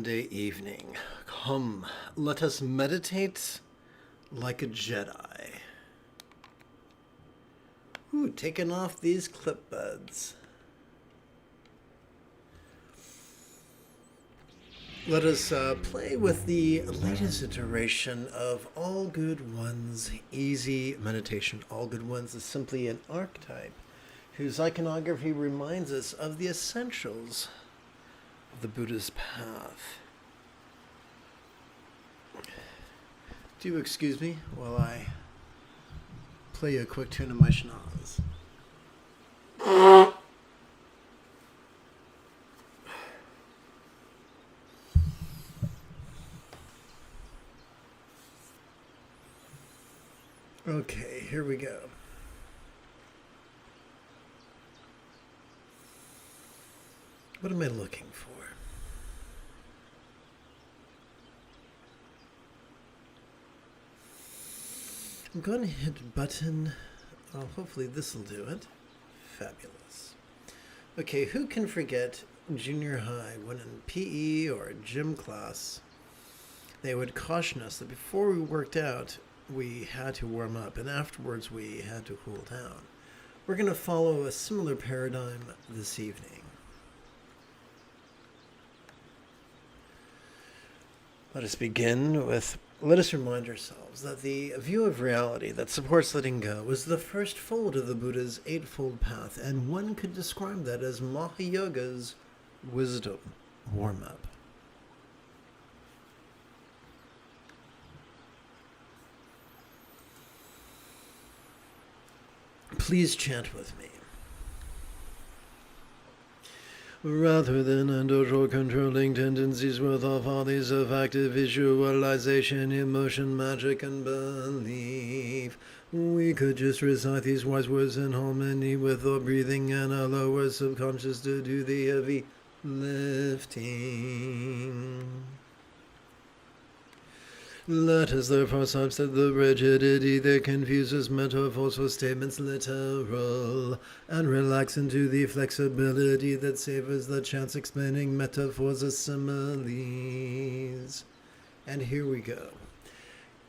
Monday evening. Come, let us meditate like a Jedi. Ooh, taking off these clip buds. Let us play with the latest iteration of All Good Ones Easy Meditation. All Good Ones is simply an archetype whose iconography reminds us of the essentials of the Buddha's path. Do excuse me while I play you a quick tune of my schnoz. Okay, here we go. What am I looking for? I'm going to hit button. Oh, hopefully this will do it. Fabulous. Okay, who can forget junior high when in PE or gym class, they would caution us that before we worked out, we had to warm up, and afterwards we had to cool down. We're going to follow a similar paradigm this evening. Let us begin with, let us remind ourselves that the view of reality that supports letting go is the first fold of the Buddha's Eightfold Path, and one could describe that as Mahayoga's wisdom warm-up. Please chant with me. Rather than under controlling tendencies with all follies of active visualization, emotion, magic, and belief, we could just recite these wise words in harmony with our breathing and allow our subconscious to do the heavy lifting. Let us therefore subset the rigidity that confuses metaphors for statements literal, and relax into the flexibility that savors the chance explaining metaphors as similes. And here we go.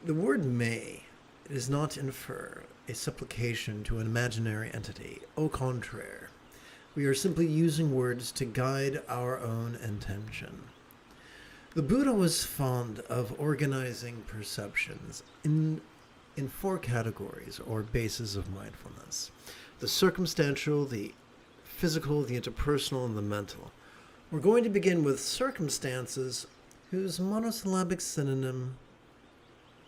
The word may does not infer a supplication to an imaginary entity. Au contraire, we are simply using words to guide our own intention. The Buddha was fond of organizing perceptions in four categories or bases of mindfulness: the circumstantial, the physical, the interpersonal, and the mental. We're going to begin with circumstances whose monosyllabic synonym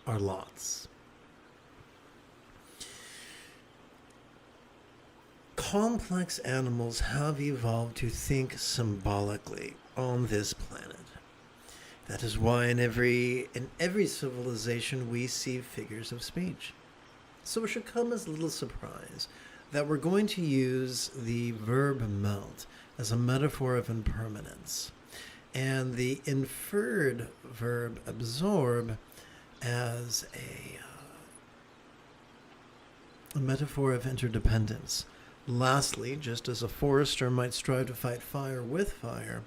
are lots. Complex animals have evolved to think symbolically on this planet. That is why in every civilization we see figures of speech. So it should come as little surprise that we're going to use the verb melt as a metaphor of impermanence, and the inferred verb absorb as a metaphor of interdependence. Lastly, just as a forester might strive to fight fire with fire,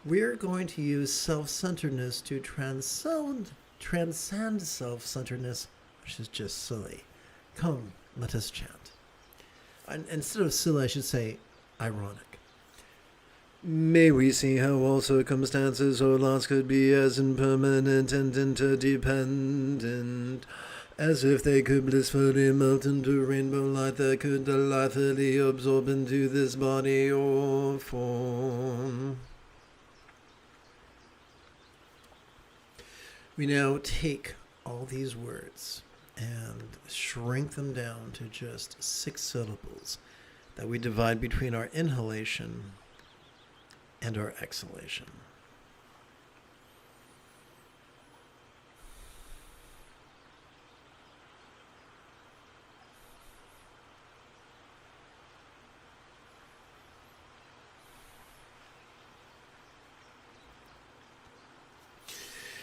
we're going to use self-centeredness to transcend self-centeredness, which is just silly. Come, let us chant. And instead of silly, I should say ironic. May we see how all circumstances or lots could be as impermanent and interdependent as if they could blissfully melt into rainbow light that could delightfully absorb into this body or form. We now take all these words and shrink them down to just 6 syllables that we divide between our inhalation and our exhalation.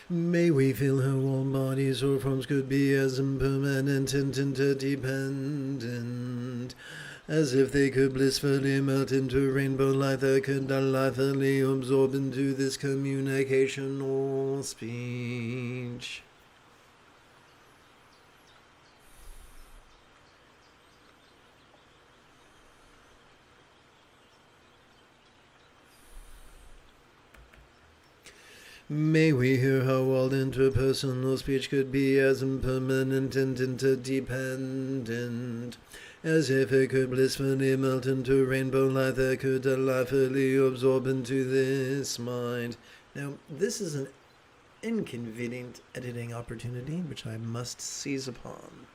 May we feel how all bodies or forms could be as impermanent and interdependent as if they could blissfully melt into rainbow light that could delightfully absorb into this communication or speech. May we hear how all interpersonal speech could be as impermanent and interdependent, as if it could blissfully melt into rainbow light that could delightfully absorb into this mind. Now, this is an inconvenient editing opportunity which I must seize upon.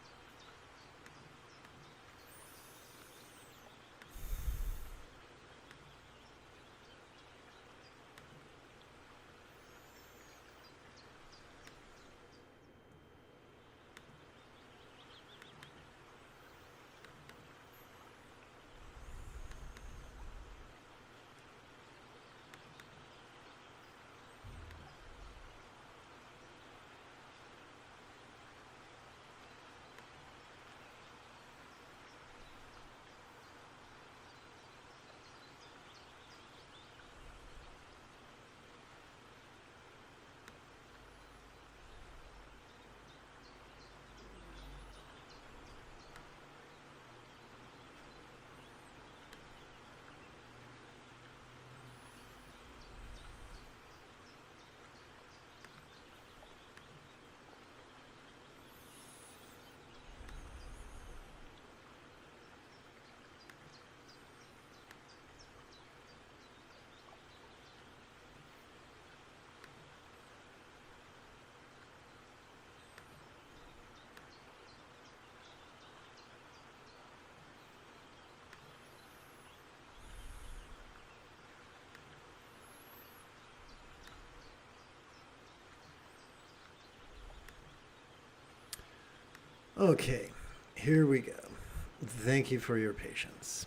Okay, here we go. Thank you for your patience.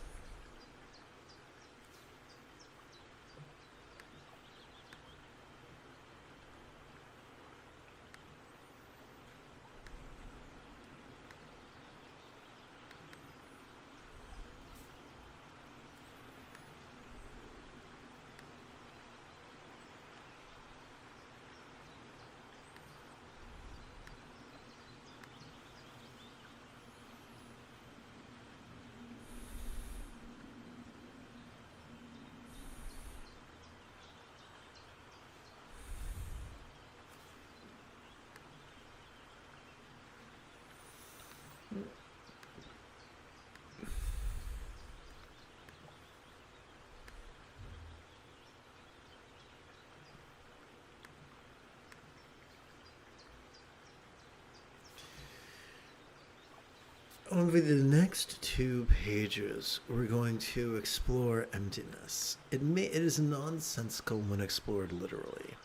Over the next 2 pages, we're going to explore emptiness. It is nonsensical when explored literally,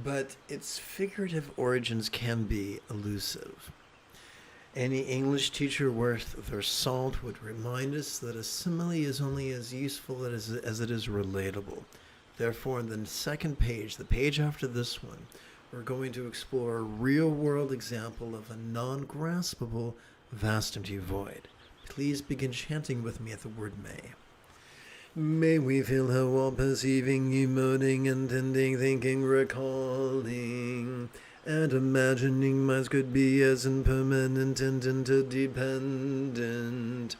but its figurative origins can be elusive. Any English teacher worth their salt would remind us that a simile is only as useful as it is relatable. Therefore, in the second page, the page after this one, we're going to explore a real-world example of a non-graspable vast empty void. Please begin chanting with me at the word may. May we feel how all perceiving, emoting, intending, thinking, recalling, and imagining minds could be as impermanent and interdependent,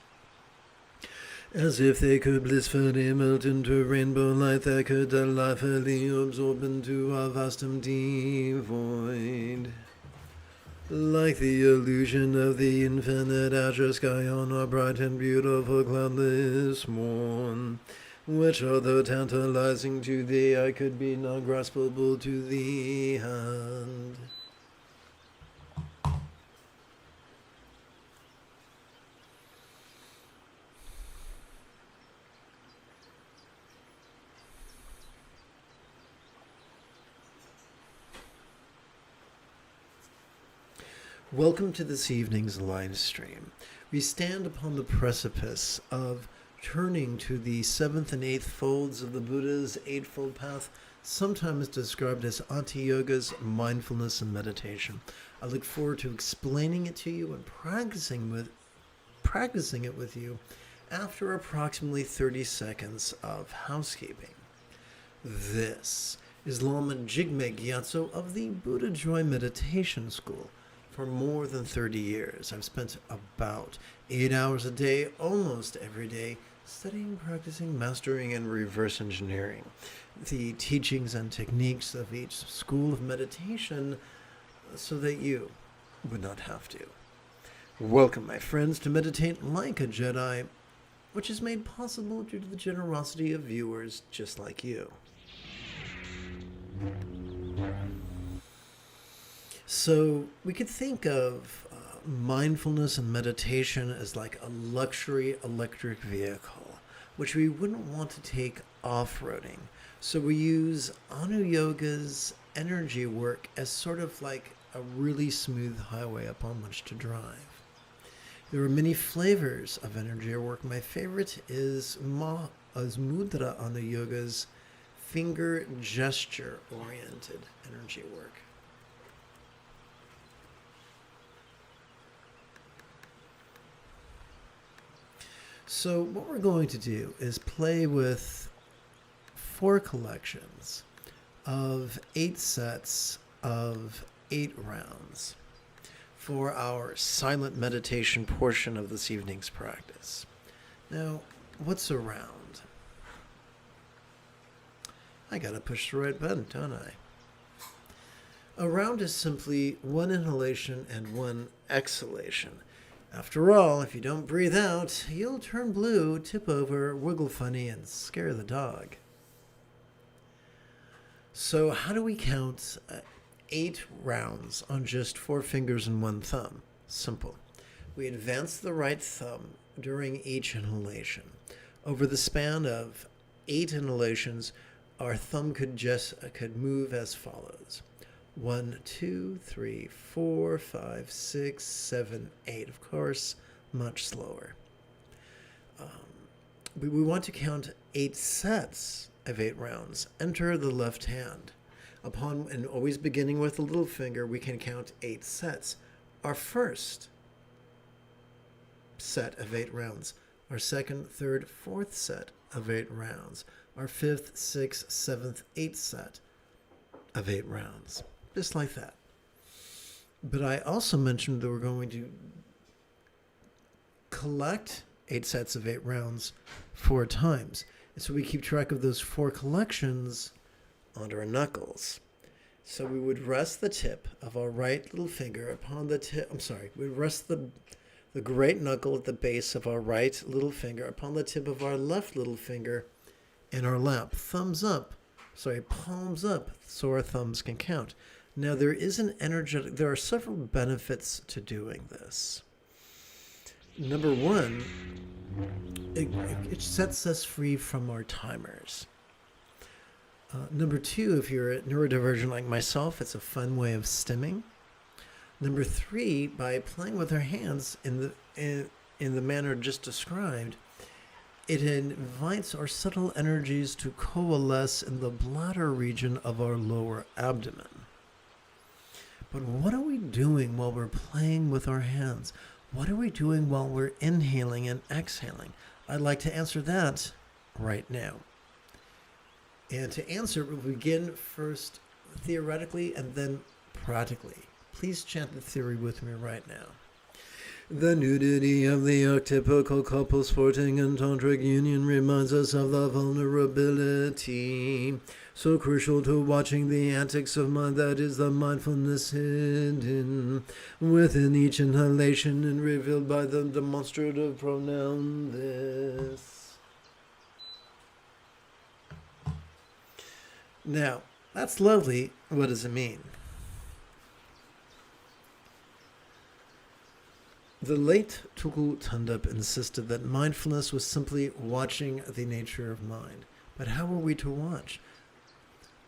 as if they could blissfully melt into rainbow light that could delightfully absorb into our vast empty void. Like the illusion of the infinite azure sky on a bright and beautiful cloudless morn, which although tantalizing to the eye could be not graspable to the hand. Welcome to this evening's live stream. We stand upon the precipice of turning to the 7th and 8th folds of the Buddha's Eightfold Path, sometimes described as Ati Yoga's mindfulness and meditation. I look forward to explaining it to you and practicing it with you after approximately 30 seconds of housekeeping. This is Lama Jigme Gyatso of the Buddha Joy Meditation School. For more than 30 years, I've spent about 8 hours a day, almost every day, studying, practicing, mastering, and reverse engineering the teachings and techniques of each school of meditation so that you would not have to. Welcome, my friends, to Meditate Like a Jedi, which is made possible due to the generosity of viewers just like you. So we could think of mindfulness and meditation as like a luxury electric vehicle, which we wouldn't want to take off-roading. So we use Anu Yoga's energy work as sort of like a really smooth highway upon which to drive. There are many flavors of energy work. My favorite is Mudra Anu Yoga's finger gesture-oriented energy work. So what we're going to do is play with 4 collections of 8 sets of 8 rounds for our silent meditation portion of this evening's practice. Now, what's a round? I gotta push the right button, don't I? A round is simply 1 inhalation and 1 exhalation. After all, if you don't breathe out, you'll turn blue, tip over, wiggle funny, and scare the dog. So how do we count 8 rounds on just 4 fingers and 1 thumb? Simple. We advance the right thumb during each inhalation. Over the span of 8 inhalations, our thumb could move as follows. 1, 2, 3, 4, 5, 6, 7, 8. Of course, much slower. We want to count 8 sets of 8 rounds. Enter the left hand. And always beginning with the little finger, we can count 8 sets. Our first set of 8 rounds. Our second, third, fourth set of 8 rounds. Our 5th, 6th, 7th, 8th set of 8 rounds. Just like that. But I also mentioned that we're going to collect 8 sets of 8 rounds 4 times. And so we keep track of those 4 collections onto our knuckles. So we would rest the tip of our right little finger upon the tip. We'd rest the great knuckle at the base of our right little finger upon the tip of our left little finger in our lap. Palms up, so our thumbs can count. Now there are several benefits to doing this. Number 1, it sets us free from our timers. Number 2, if you're a neurodivergent like myself, it's a fun way of stimming. Number 3, by playing with our hands in the manner just described, it invites our subtle energies to coalesce in the bladder region of our lower abdomen. But what are we doing while we're playing with our hands? What are we doing while we're inhaling and exhaling? I'd like to answer that right now. And to answer, we'll begin first theoretically and then practically. Please chant the theory with me right now. The nudity of the archetypical couple sporting in tantric union reminds us of the vulnerability so crucial to watching the antics of mind that is the mindfulness hidden within each inhalation and revealed by the demonstrative pronoun this. Now, that's lovely. What does it mean? The late Tuku Tundap insisted that mindfulness was simply watching the nature of mind. But how are we to watch?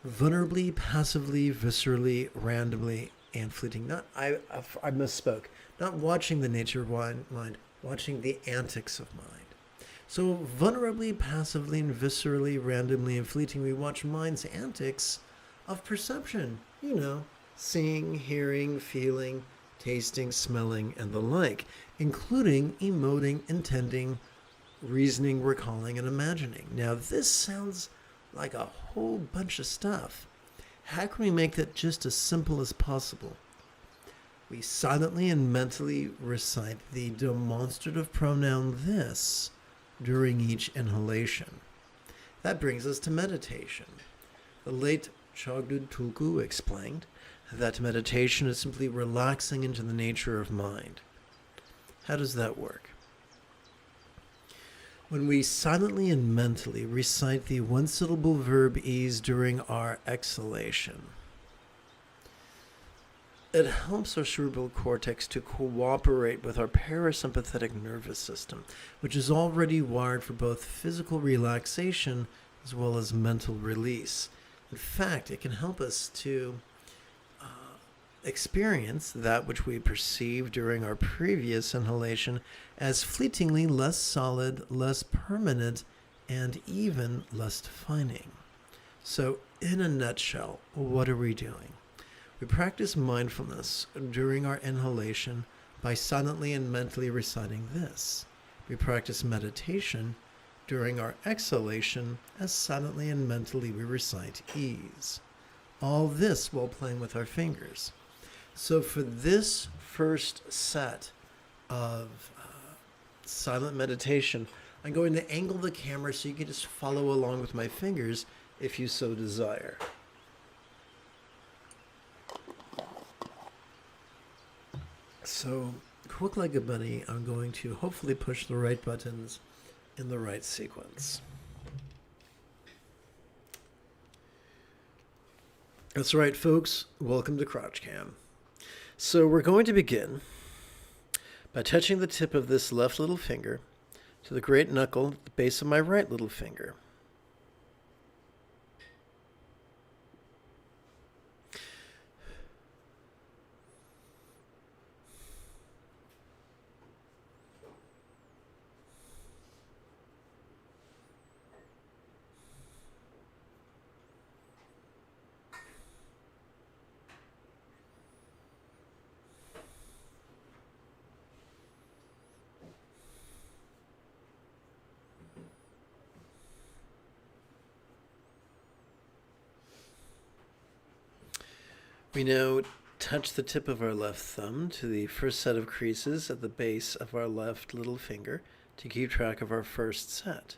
Vulnerably, passively, viscerally, randomly, and fleeting. I misspoke. Not watching the nature of mind, watching the antics of mind. So vulnerably, passively, and viscerally, randomly, and fleeting, we watch mind's antics of perception. Seeing, hearing, feeling, tasting, smelling, and the like, including emoting, intending, reasoning, recalling, and imagining. Now, this sounds like a whole bunch of stuff. How can we make that just as simple as possible? We silently and mentally recite the demonstrative pronoun this during each inhalation. That brings us to meditation. The late Chogdud Tulku explained that meditation is simply relaxing into the nature of mind. How does that work? When we silently and mentally recite the one-syllable verb ease during our exhalation, it helps our cerebral cortex to cooperate with our parasympathetic nervous system, which is already wired for both physical relaxation as well as mental release. In fact, it can help us to experience that which we perceived during our previous inhalation as fleetingly less solid, less permanent, and even less defining. So, in a nutshell, what are we doing? We practice mindfulness during our inhalation by silently and mentally reciting this. We practice meditation during our exhalation as silently and mentally we recite ease. All this while playing with our fingers. So for this first set of silent meditation, I'm going to angle the camera so you can just follow along with my fingers if you so desire. So, quick like a bunny, I'm going to hopefully push the right buttons in the right sequence. That's right, folks. Welcome to Crotch Cam. So we're going to begin by touching the tip of this left little finger to the great knuckle at the base of my right little finger. We now touch the tip of our left thumb to the first set of creases at the base of our left little finger to keep track of our first set.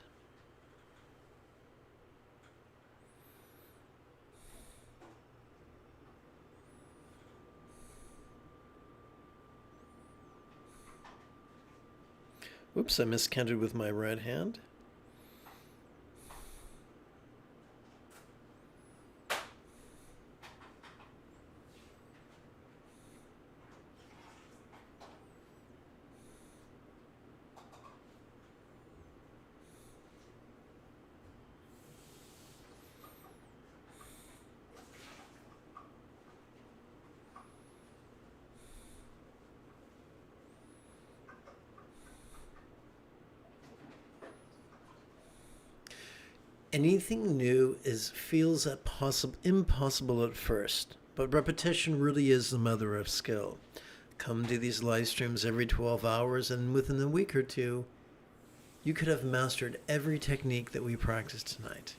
Oops, I miscounted with my right hand. Anything new feels impossible at first, but repetition really is the mother of skill. Come to these live streams every 12 hours, and within a week or two, you could have mastered every technique that we practiced tonight.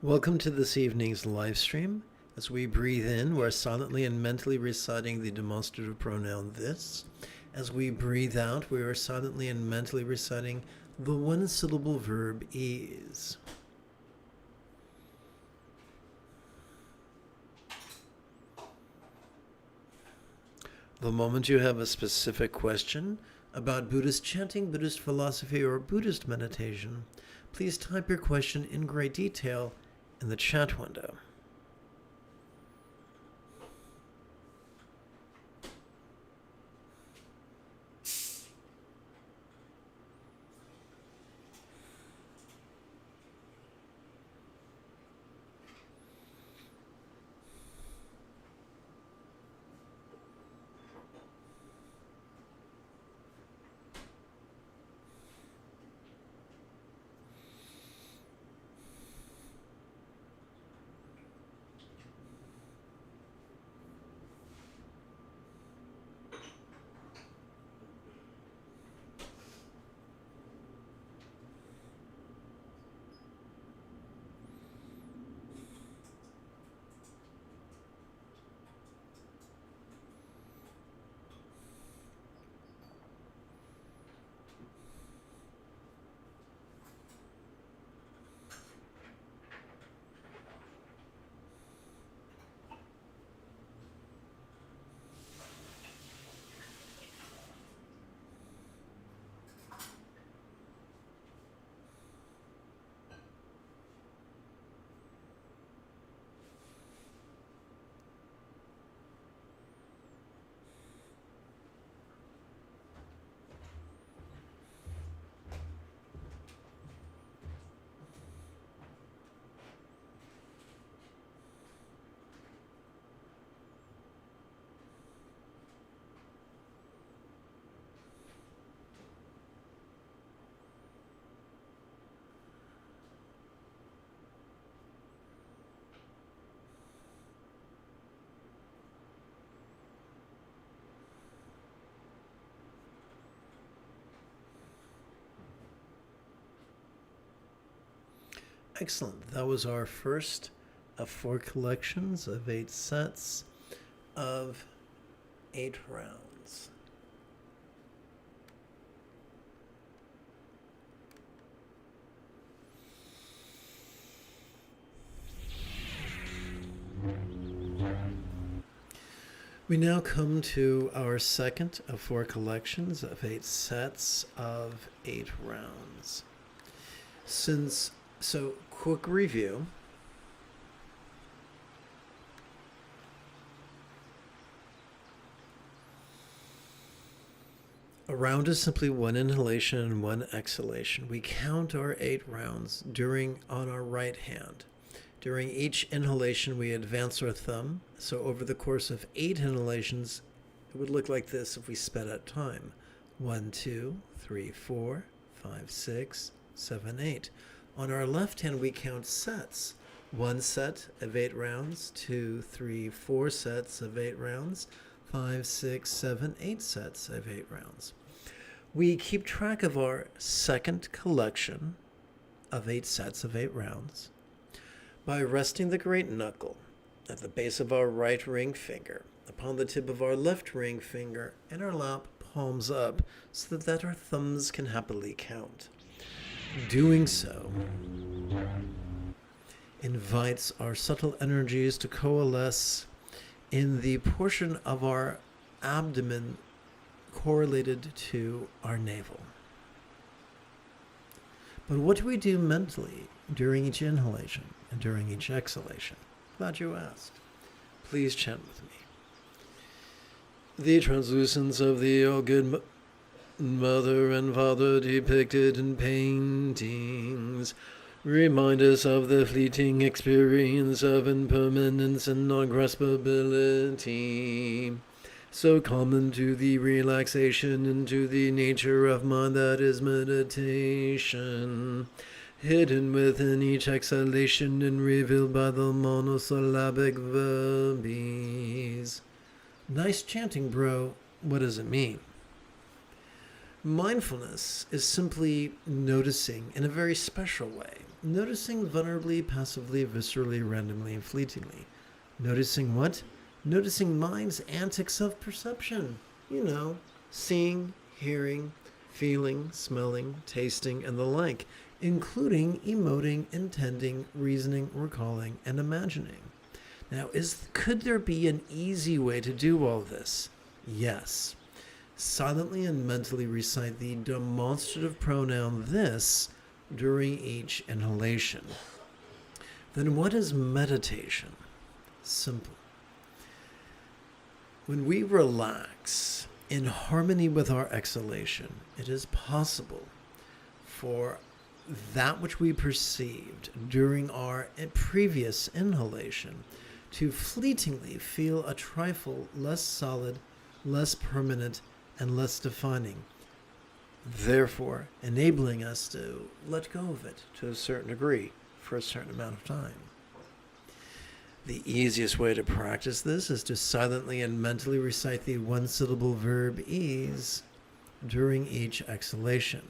Welcome to this evening's live stream. As we breathe in, we're silently and mentally reciting the demonstrative pronoun this. As we breathe out, we are silently and mentally reciting the one-syllable verb is. The moment you have a specific question about Buddhist chanting, Buddhist philosophy, or Buddhist meditation, please type your question in great detail in the chat window. Excellent. That was our first of 4 collections of 8 sets of 8 rounds. We now come to our second of 4 collections of 8 sets of 8 rounds. So, quick review. A round is simply one inhalation and one exhalation. We count our 8 rounds on our right hand. During each inhalation, we advance our thumb. So over the course of 8 inhalations, it would look like this if we sped up time. 1, 2, 3, 4, 5, 6, 7, 8. On our left hand, we count sets. 1 set of 8 rounds, 2, 3, 4 sets of 8 rounds, 5, 6, 7, 8 sets of 8 rounds. We keep track of our second collection of 8 sets of 8 rounds by resting the great knuckle at the base of our right ring finger upon the tip of our left ring finger and our lap palms up so that our thumbs can happily count. Doing so invites our subtle energies to coalesce in the portion of our abdomen correlated to our navel. But what do we do mentally during each inhalation and during each exhalation? Glad you asked. Please chant with me. The translucence of the all-good Mother and Father depicted in paintings remind us of the fleeting experience of impermanence and non-graspability, so common to the relaxation and to the nature of mind that is meditation, hidden within each exhalation and revealed by the monosyllabic verbies. Nice chanting, bro. What does it mean? Mindfulness is simply noticing in a very special way, Noticing vulnerably, passively, viscerally, randomly, and fleetingly. Noticing what? Noticing mind's antics of perception. You know, seeing, hearing, feeling, smelling, tasting, and the like, including emoting, intending, reasoning, recalling, and imagining. Now, could there be an easy way to do all this? Yes. Silently and mentally recite the demonstrative pronoun this during each inhalation. Then what is meditation? Simple. When we relax in harmony with our exhalation, it is possible for that which we perceived during our previous inhalation to fleetingly feel a trifle less solid, less permanent, and less defining, therefore enabling us to let go of it to a certain degree for a certain amount of time. The easiest way to practice this is to silently and mentally recite the one-syllable verb ease during each exhalation.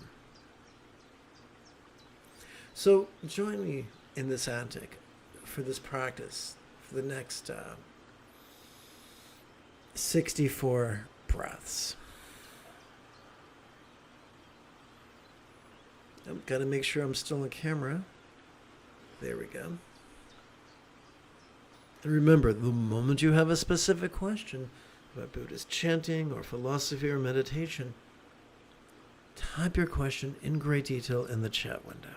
So join me in this antic for this practice for the next 64 breaths. I've got to make sure I'm still on camera. There we go. And remember, the moment you have a specific question about Buddhist chanting or philosophy or meditation, type your question in great detail in the chat window.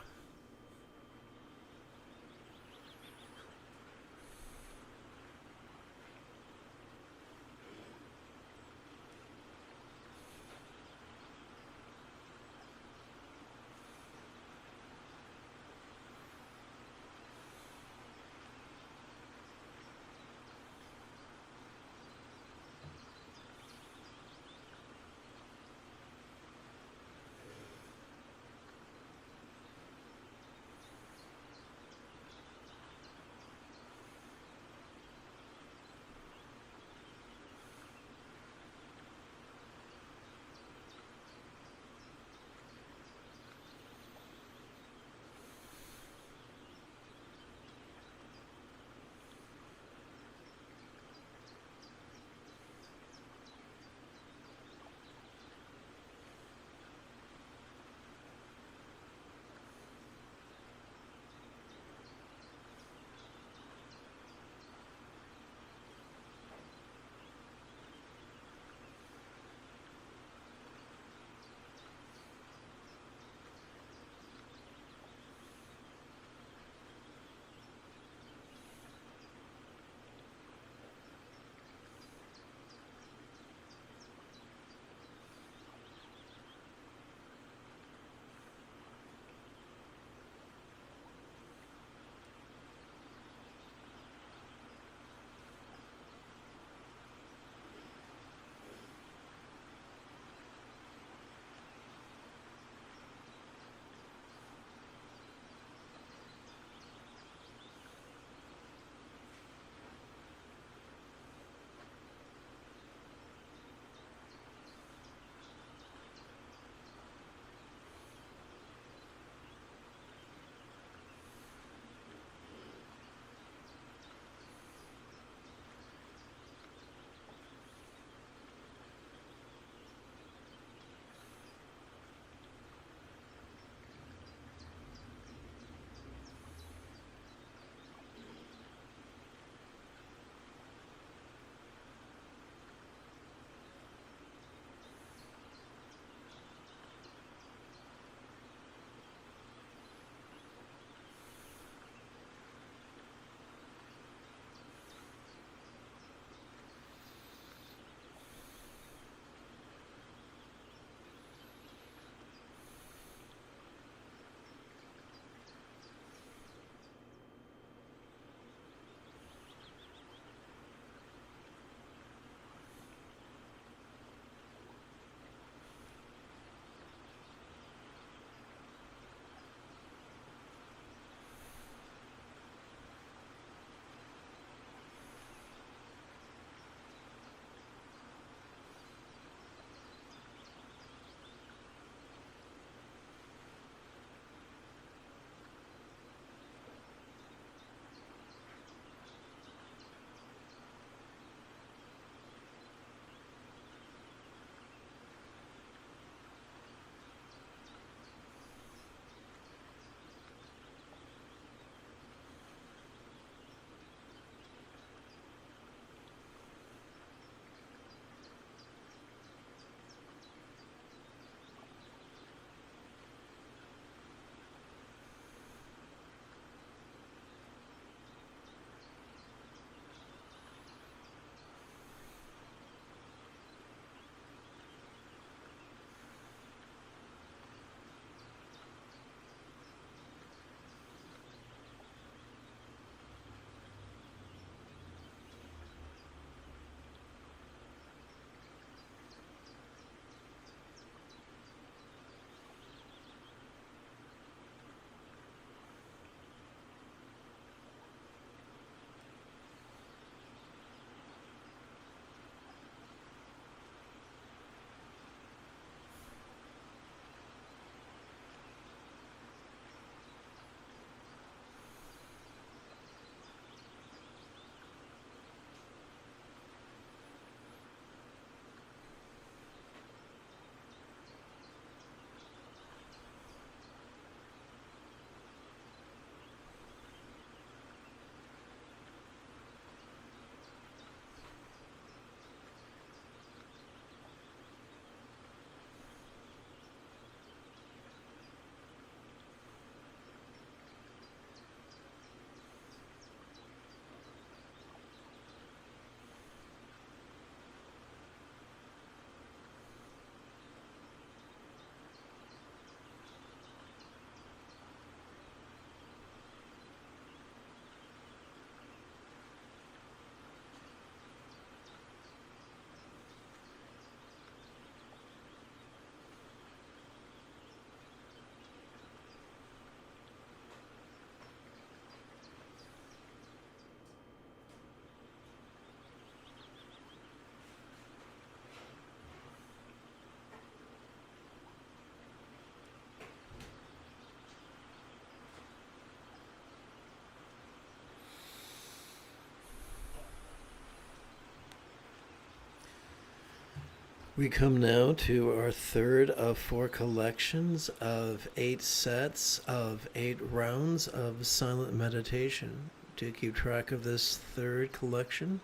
We come now to our third of 4 collections of 8 sets of 8 rounds of silent meditation. To keep track of this third collection,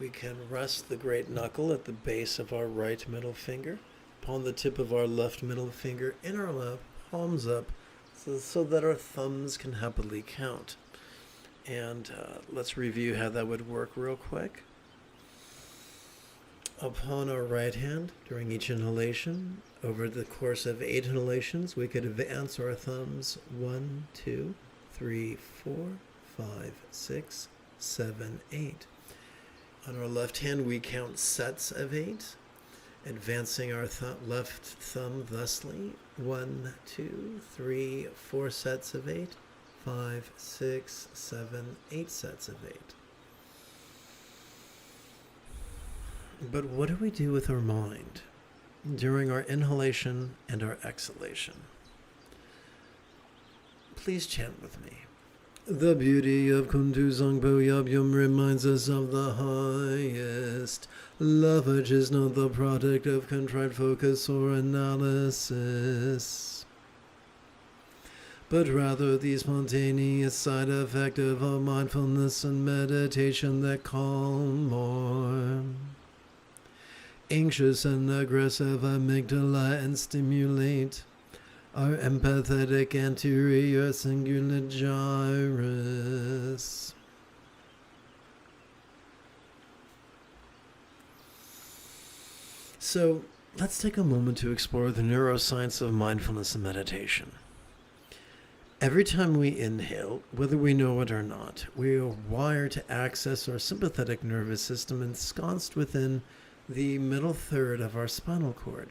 we can rest the great knuckle at the base of our right middle finger, upon the tip of our left middle finger in our lap, palms up, so that our thumbs can happily count. And let's review how that would work real quick. Upon our right hand, during each inhalation, over the course of 8 inhalations, we could advance our thumbs 1, 2, 3, 4, 5, 6, 7, 8. On our left hand, we count sets of 8, advancing our left thumb thusly 1, 2, 3, 4 sets of 8, 5, 6, 7, 8 sets of 8. But what do we do with our mind during our inhalation and our exhalation? Please chant with me. The beauty of Kuntu Zangpo Yabgyum reminds us of the highest love, which is not the product of contrite focus or analysis, but rather the spontaneous side effect of a mindfulness and meditation that calm or anxious and aggressive amygdala and stimulate our empathetic anterior cingulate gyrus. So let's take a moment to explore the neuroscience of mindfulness and meditation. Every time we inhale, whether we know it or not, we are wired to access our sympathetic nervous system ensconced within the middle third of our spinal cord.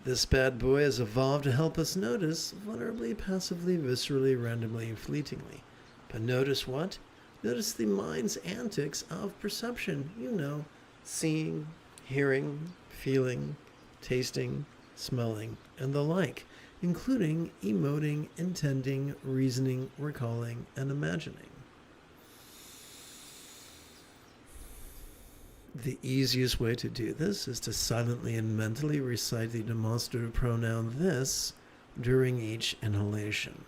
This bad boy has evolved to help us notice vulnerably, passively, viscerally, randomly, and fleetingly. But notice what? Notice the mind's antics of perception. You know, seeing, hearing, feeling, tasting, smelling, and the like, including emoting, intending, reasoning, recalling, and imagining. The easiest way to do this is to silently and mentally recite the demonstrative pronoun this during each inhalation.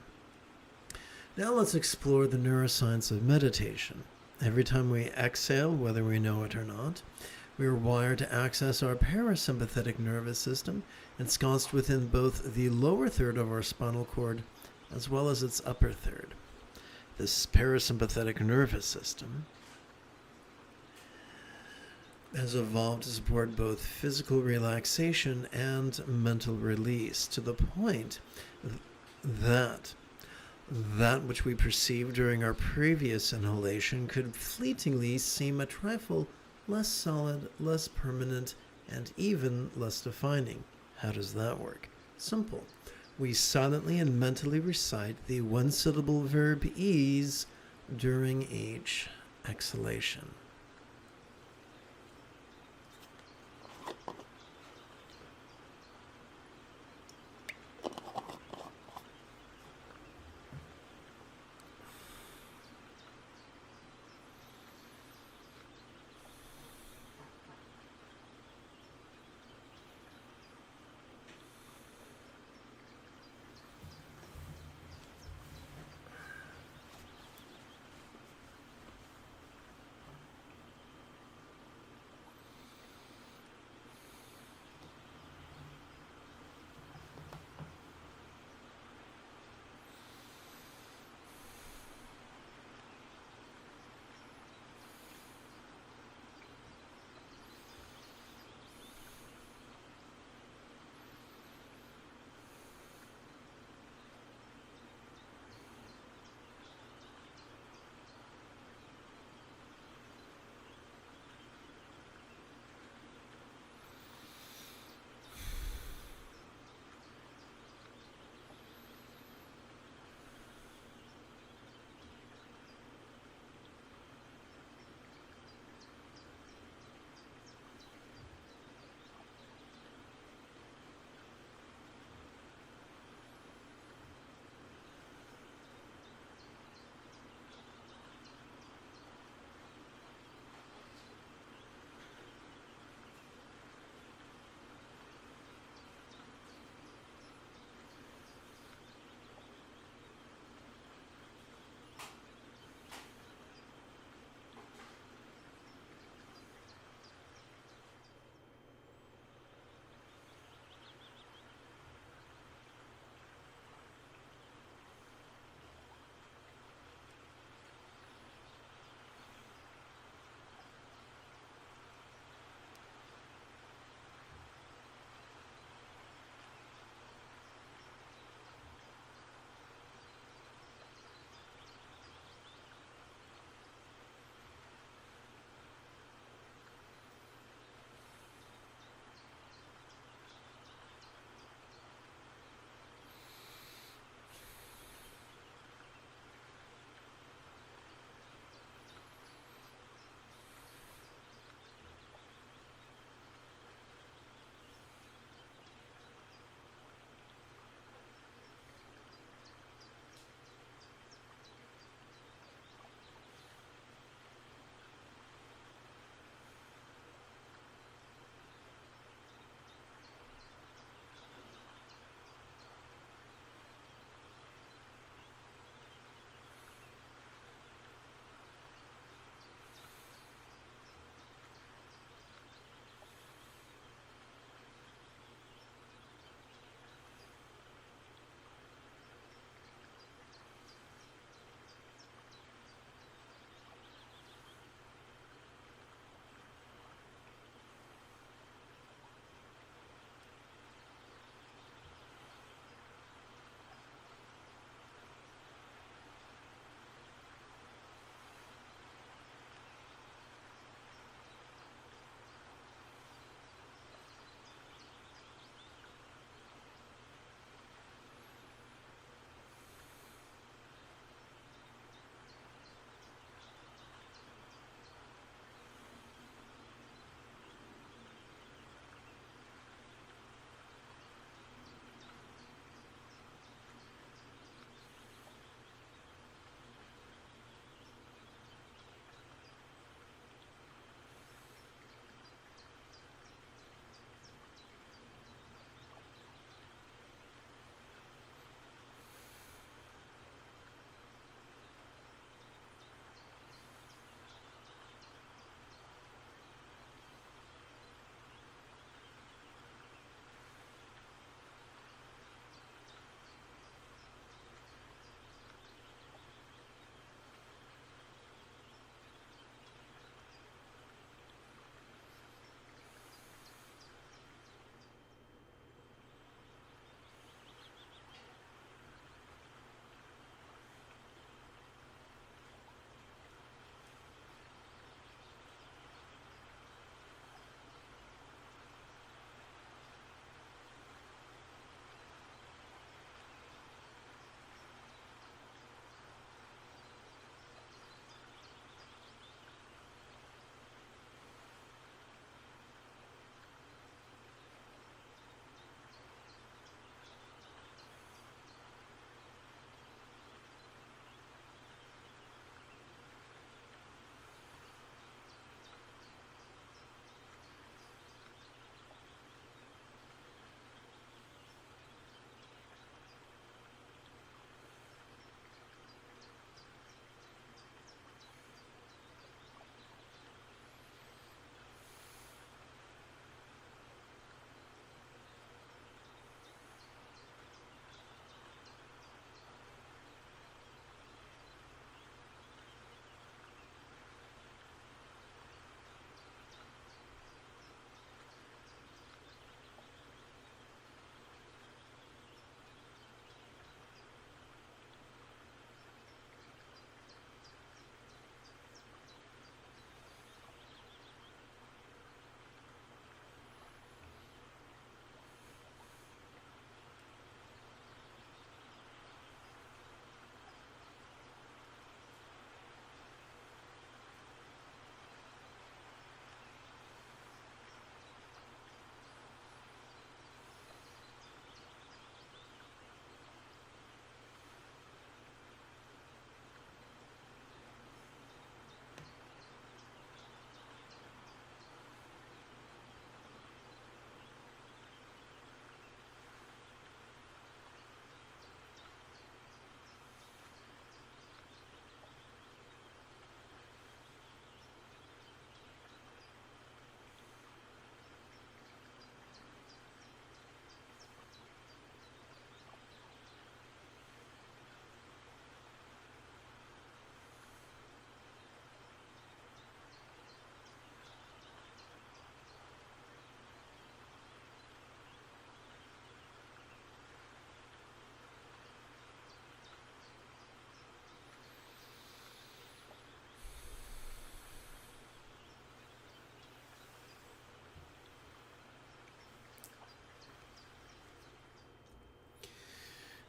Now let's explore the neuroscience of meditation. Every time we exhale, whether we know it or not, we are wired to access our parasympathetic nervous system, ensconced within both the lower third of our spinal cord as well as its upper third. This parasympathetic nervous system has evolved to support both physical relaxation and mental release, to the point that which we perceived during our previous inhalation could fleetingly seem a trifle less solid, less permanent, and even less defining. How does that work? Simple. We silently and mentally recite the one-syllable verb ease during each exhalation.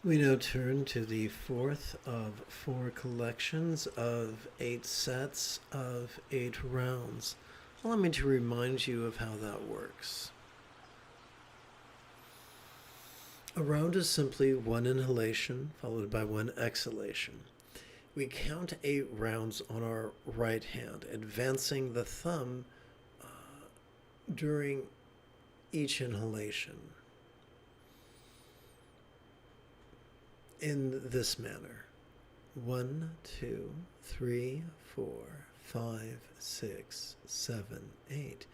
We now turn to the fourth of 4 collections of 8 sets of 8 rounds. Allow me to remind you of how that works. A round is simply 1 inhalation followed by 1 exhalation. We count 8 rounds on our right hand, advancing the thumb during each inhalation in this manner. 1, 2, 3, 4, 5, 6, 7, 8.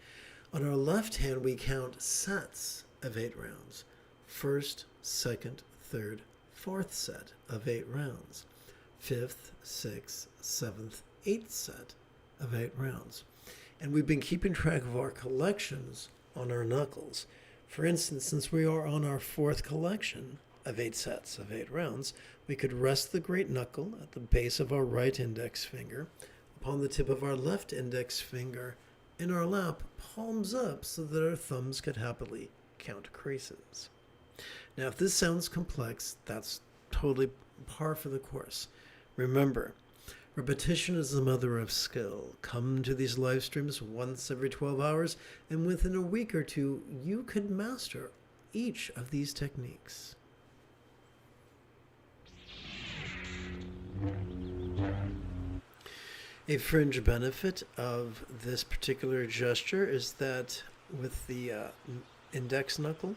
On our left hand, we count sets of 8 rounds. First, second, third, fourth set of 8 rounds. Fifth, sixth, seventh, eighth set of 8 rounds. And we've been keeping track of our collections on our knuckles. For instance, since we are on our 4th collection of 8 sets of 8 rounds, we could rest the great knuckle at the base of our right index finger, upon the tip of our left index finger, in our lap, palms up, so that our thumbs could happily count creases. Now, if this sounds complex, that's totally par for the course. Remember, repetition is the mother of skill. Come to these live streams once every 12 hours, and within a week or two, you could master each of these techniques. A fringe benefit of this particular gesture is that with the index knuckle,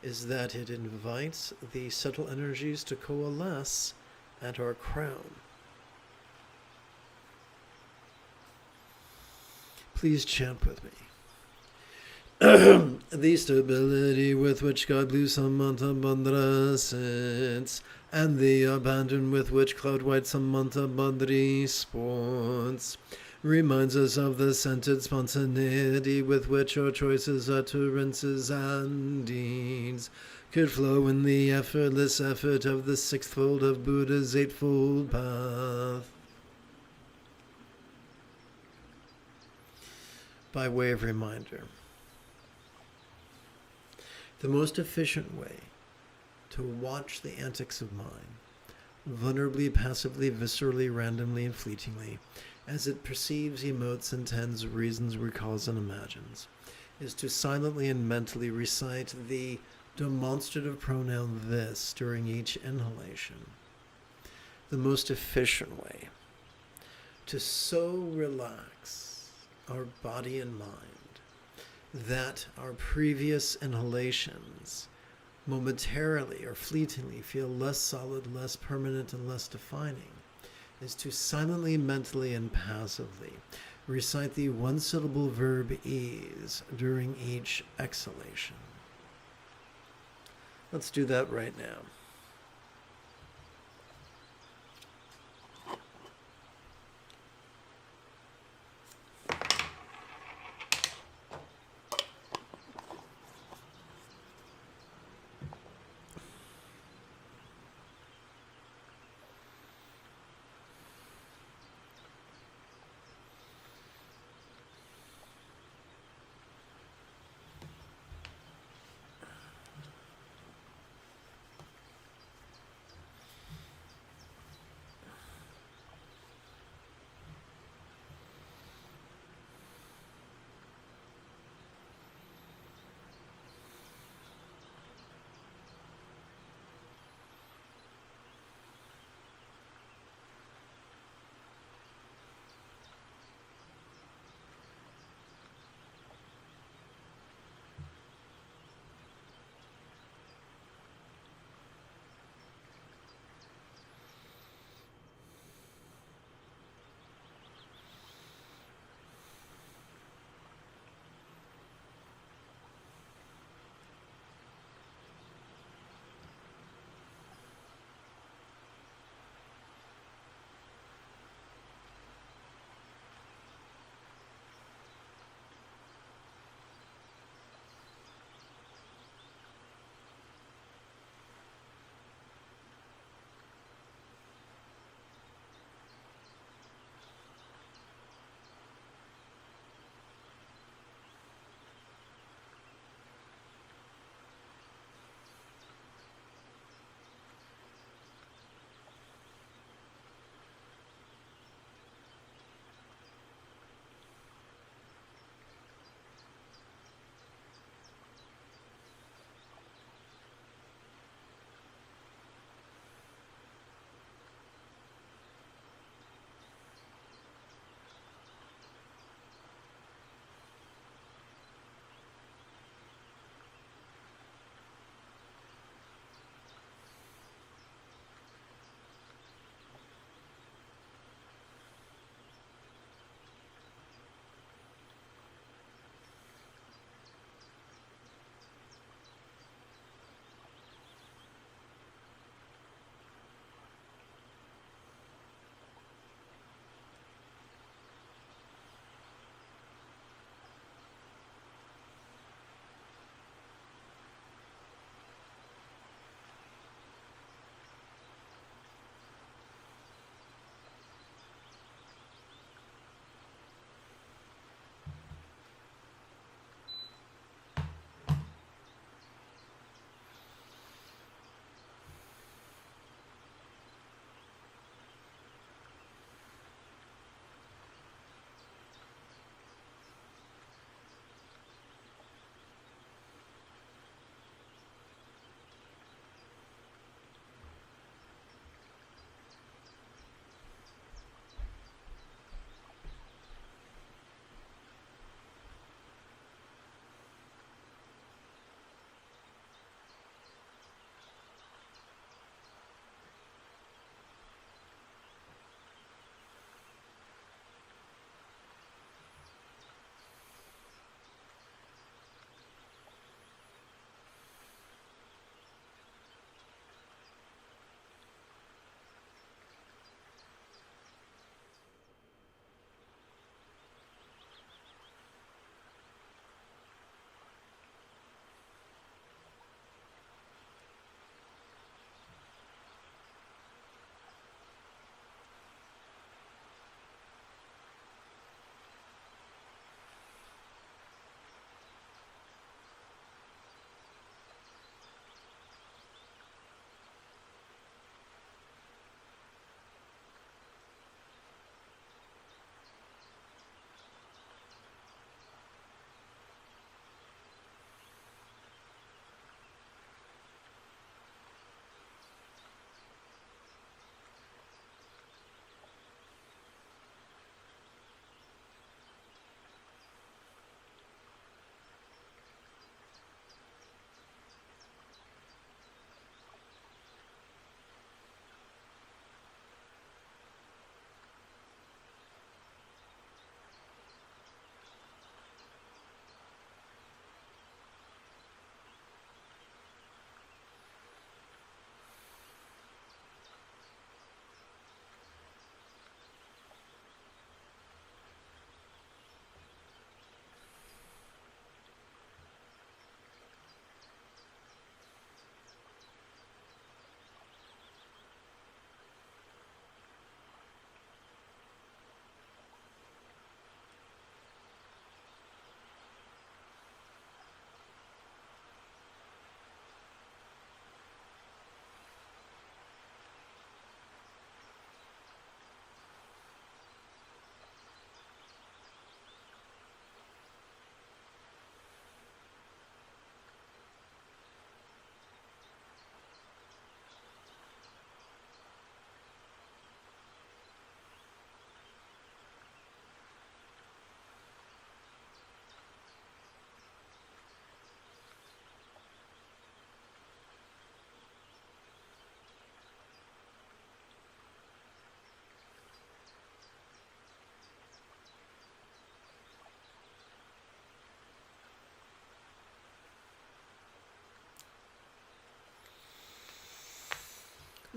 is that it invites the subtle energies to coalesce at our crown. Please chant with me. The stability with which God Blue Samantha Bandra sits, and the abandon with which Cloud White Samantha Bandri sports, reminds us of the scented spontaneity with which our choices, utterances, and deeds could flow in the effortless effort of the 6th fold of Buddha's 8-fold path. By way of reminder, the most efficient way to watch the antics of mind, vulnerably, passively, viscerally, randomly, and fleetingly, as it perceives, emotes, intends, reasons, recalls, and imagines, is to silently and mentally recite the demonstrative pronoun this during each inhalation. The most efficient way to so relax our body and mind that our previous inhalations momentarily or fleetingly feel less solid, less permanent, and less defining, is to silently, mentally, and passively recite the 1-syllable verb ease during each exhalation. Let's do that right now.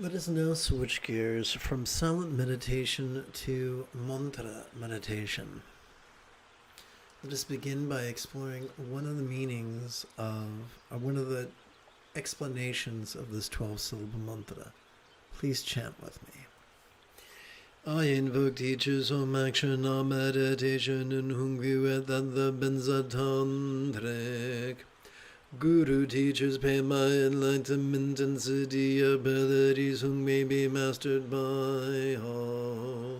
Let us now switch gears from silent meditation to mantra meditation. Let us begin by exploring one of the meanings of, or one of the explanations of this 12-syllable mantra. Please chant with me. I invoke teachers on action, on meditation, and Hungvi at the Benzatantric. Guru teachers pay my enlightenment and siddhi abilities whom may be mastered by all.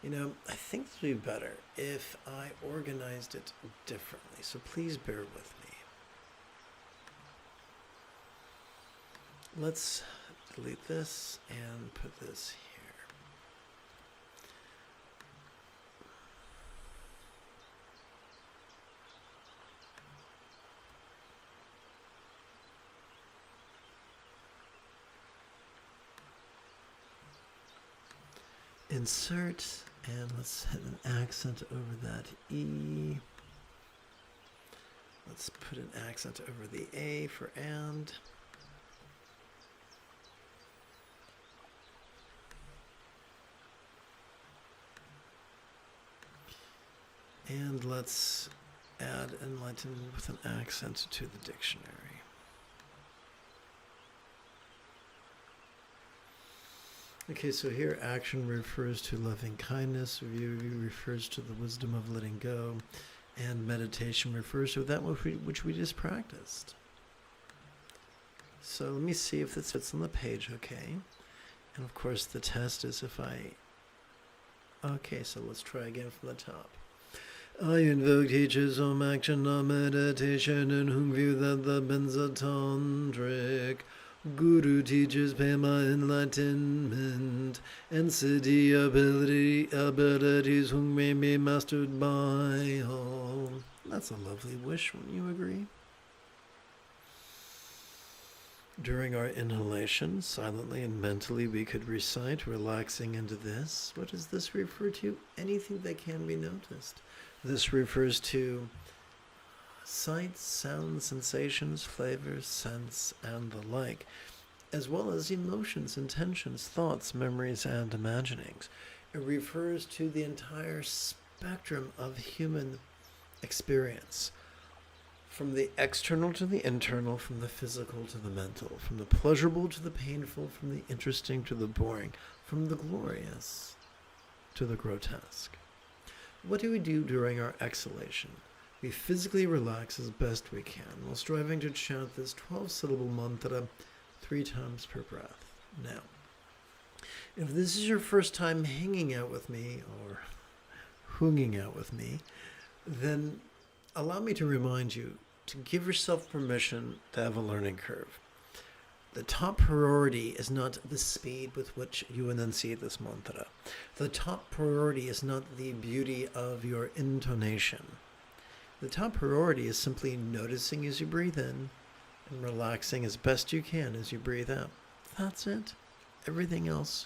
You know, I think this would be better if I organized it differently, so please bear with me. Let's delete this and put this here. Insert, and let's hit an accent over that E. Let's put an accent over the A for and. And let's add enlightenment with an accent to the dictionary. Okay, so here action refers to loving kindness, view refers to the wisdom of letting go, and meditation refers to that which we just practiced. So let me see if this fits on the page, okay? And of course the test is if I... Okay, so let's try again from the top. I invoke teachers on action, on meditation, and whom view that the Benzatantric. Guru teaches Pema enlightenment and siddhi abilities whom may be mastered by all. That's a lovely wish, wouldn't you agree? During our inhalation, silently and mentally we could recite, relaxing into this. What does this refer to? Anything that can be noticed. This refers to sights, sounds, sensations, flavors, scents, and the like, as well as emotions, intentions, thoughts, memories, and imaginings. It refers to the entire spectrum of human experience, from the external to the internal, from the physical to the mental, from the pleasurable to the painful, from the interesting to the boring, from the glorious to the grotesque. What do we do during our exhalation? We physically relax as best we can while striving to chant this 12-syllable mantra 3 times per breath. Now, if this is your first time hanging out with me or hoonging out with me, then allow me to remind you to give yourself permission to have a learning curve. The top priority is not the speed with which you enunciate this mantra. The top priority is not the beauty of your intonation. The top priority is simply noticing as you breathe in and relaxing as best you can as you breathe out. That's it. Everything else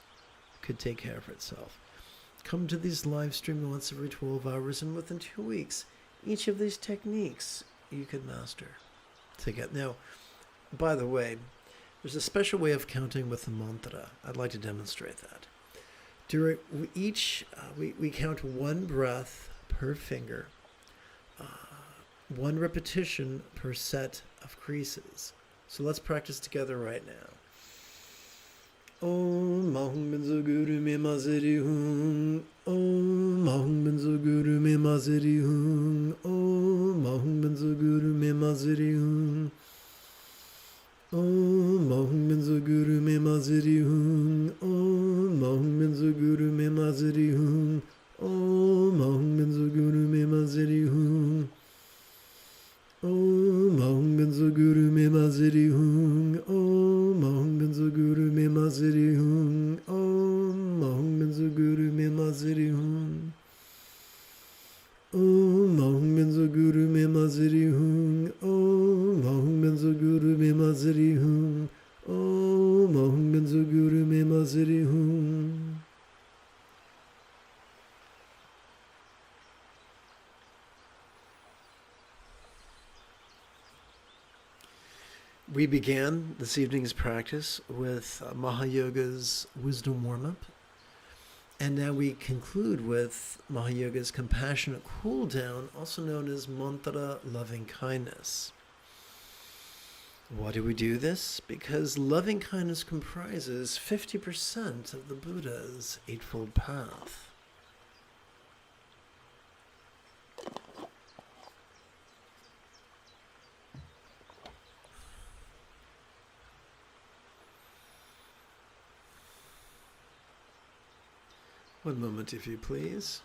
could take care of itself. Come to these live streams once every 12 hours, and within 2 weeks, each of these techniques you could master. Now, by the way, there's a special way of counting with the mantra. I'd like to demonstrate that. During each, we count 1 breath per finger, 1 repetition per set of creases. So let's practice together right now. Om Mahum Benzo Guru Me Maziri Hum. Om Mahum Benzo Guru Me Maziri Hum. Om Mahum Benzo Guru Me Maziri Hum. Om Mahum Benzo Guru Me Maziri Hum. Om Mahum Benzo Guru Me Maziri Hum. Om Mahum Benzo Guru Me Maziri Hum. Om Mahum Benzo Guru Me Maziri Hum. Om Mahum Benzo Guru Me Maziri Hum. Om Mahum Benzo Guru Me Maziri Hum. Om Mahum Benzo Guru Me Maziri Hum. Om Mahum Benzo Guru Me Maziri Hum. Om Mahum Benzo Guru Me Maziri Hum. We began this evening's practice with Mahayoga's wisdom warm-up, and now we conclude with Mahayoga's compassionate cool-down, also known as mantra loving kindness. Why do we do this? Because loving kindness comprises 50% of the Buddha's Eightfold Path. One moment, if you please.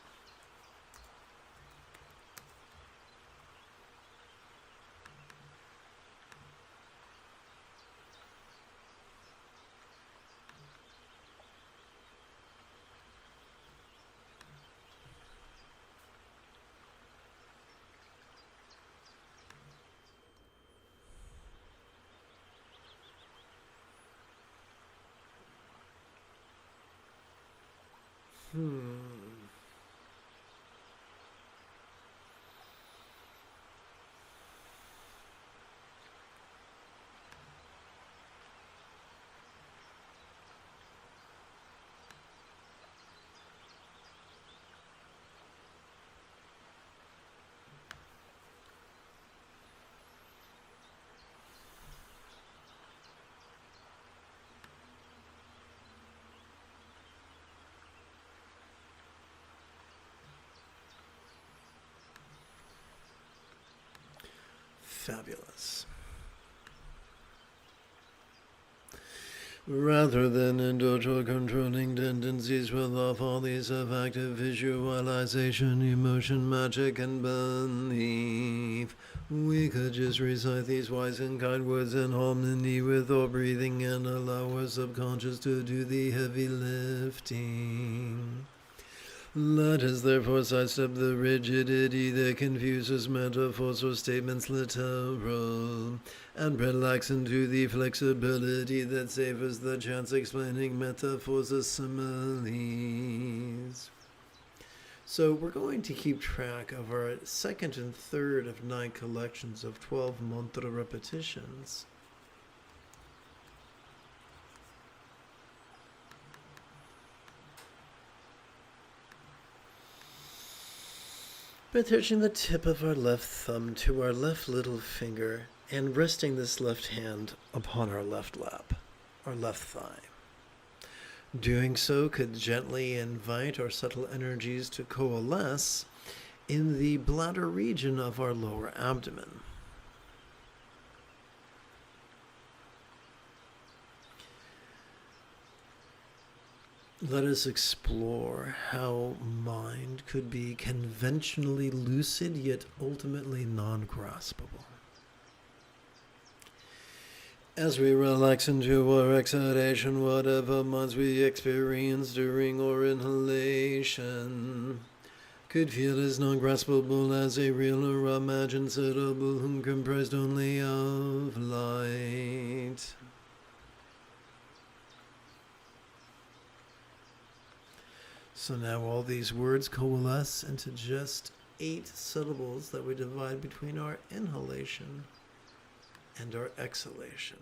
Fabulous. Rather than indulge our controlling tendencies with our follies of active visualization, emotion, magic, and belief, we could just recite these wise and kind words in harmony with our breathing and allow our subconscious to do the heavy lifting. Let us therefore sidestep the rigidity that confuses metaphors or statements literal, and relax into the flexibility that savors the chance explaining metaphors as similes. So we're going to keep track of our second and third of 9 collections of 12 mantra repetitions. By touching the tip of our left thumb to our left little finger and resting this left hand upon our left lap, our left thigh. Doing so could gently invite our subtle energies to coalesce in the bladder region of our lower abdomen. Let us explore how mind could be conventionally lucid yet ultimately non-graspable. As we relax into our exhalation, whatever minds we experience during our inhalation could feel as non-graspable as a real or imagined syllable comprised only of light. So now all these words coalesce into just 8 syllables that we divide between our inhalation and our exhalation.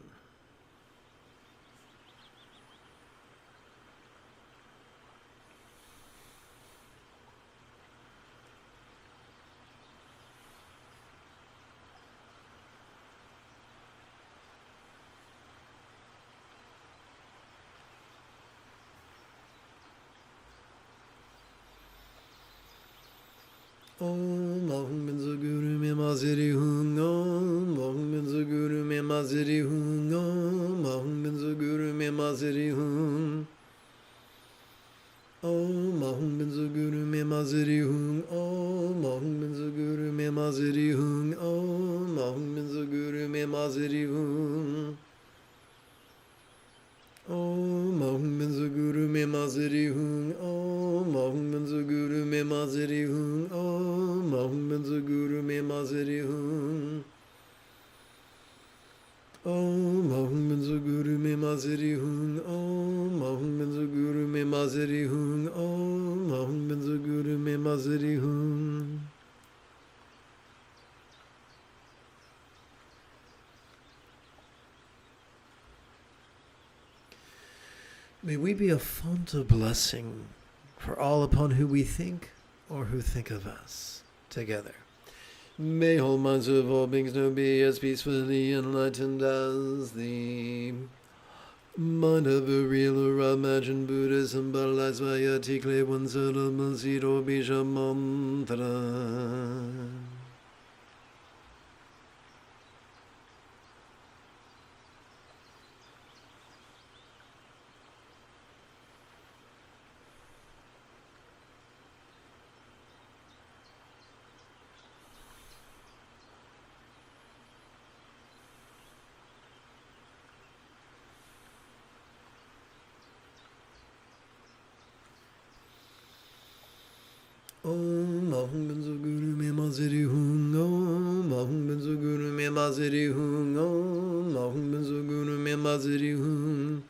Om Ahum Binza Guru Me Maziri Hung Om Ahum Binza Guru Me Maziri Hung Om Ahum Binza Guru Me Maziri Hung Om Ahum Binza Guru Me Maziri Hung Om Ahum Binza Guru Me Maziri Hung Om Ahum Binza Guru Me Maziri Hung Om Ahum Binza Guru Me Maziri Hung Om Ahum Binza Guru Me Maziri Hung Om Ahum Binza Guru Me Maziri Hung Om Ahum Binza Guru Me Maziri Hung Om Ahum Binza Guru Me Maziri Hung Om Ahum Binza Guru Me Maziri Hung. May we be a font of blessing for all upon who we think or who think of us together. May all minds of all beings know be as peacefully enlightened as the mind of a real or imagined Buddha symbolized by a tikle one syllable zero bija mantra. Om Ahum Benzo Guru Me Maziri Hung Om Ahum Benzo Guru Me Maziri Hung Om Ahum Benzo Guru Me Maziri Hung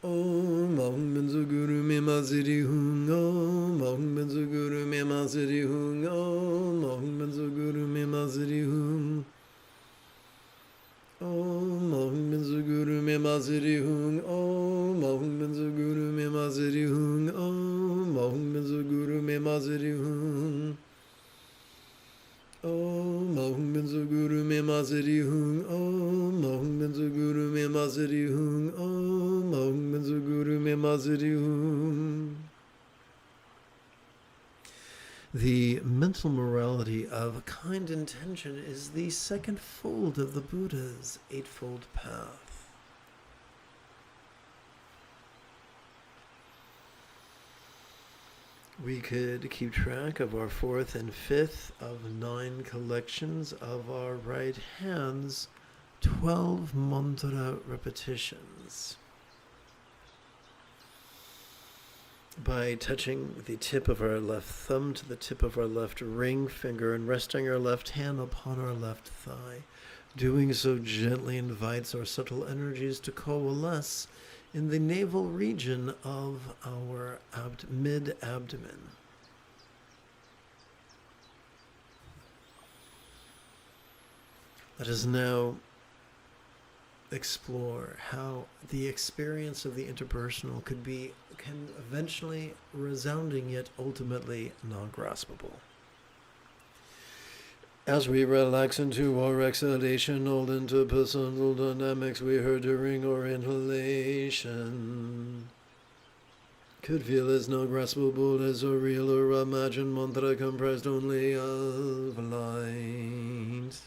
Om Ahum Benzo Guru Me Maziri Hung Om Ahum Benzo Guru Me Maziri Hung Om Ahum Benzo Guru Me Maziri Hung Om Ahum Benzo Guru Me Maziri Hung Om Ahum Benzo Guru Me Maziri Hung Om Ahum Benzo Guru Me Maziri Hung Om Ahum Benzo Guru Me Maziri Hung Om Ahum Benzo Guru Me Maziri Hung Om Ahum Benzo Guru Me Maziri Hung. The mental morality of kind intention is the second fold of the Buddha's Eightfold Path. We could keep track of our fourth and fifth of 9 collections of our right hand's 12 mantra repetitions. By touching the tip of our left thumb to the tip of our left ring finger and resting our left hand upon our left thigh. Doing so gently invites our subtle energies to coalesce in the navel region of our mid-abdomen. Let us now explore how the experience of the interpersonal can eventually resounding yet ultimately non-graspable. As we relax into our exhalation, all interpersonal dynamics we heard during our inhalation could feel as non-graspable as a real or imagined mantra comprised only of light.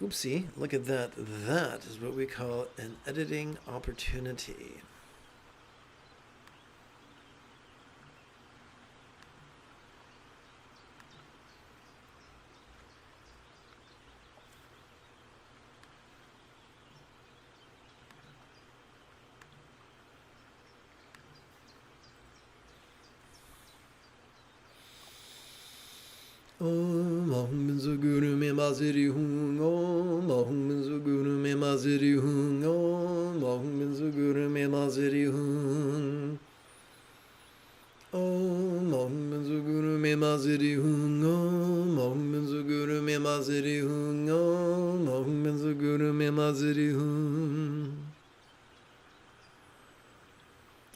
Oopsie, look at that. That is what we call an editing opportunity. Om Ahum Benzo Guru Me Maziri Hung Om Ahum Benzo Guru Me Maziri Hung Om Ahum Benzo Guru Me Maziri Hung Om Ahum Benzo Guru Me Maziri Hung Om Ahum Benzo Guru Me Maziri Hung Om Ahum Benzo Guru Me Maziri Hung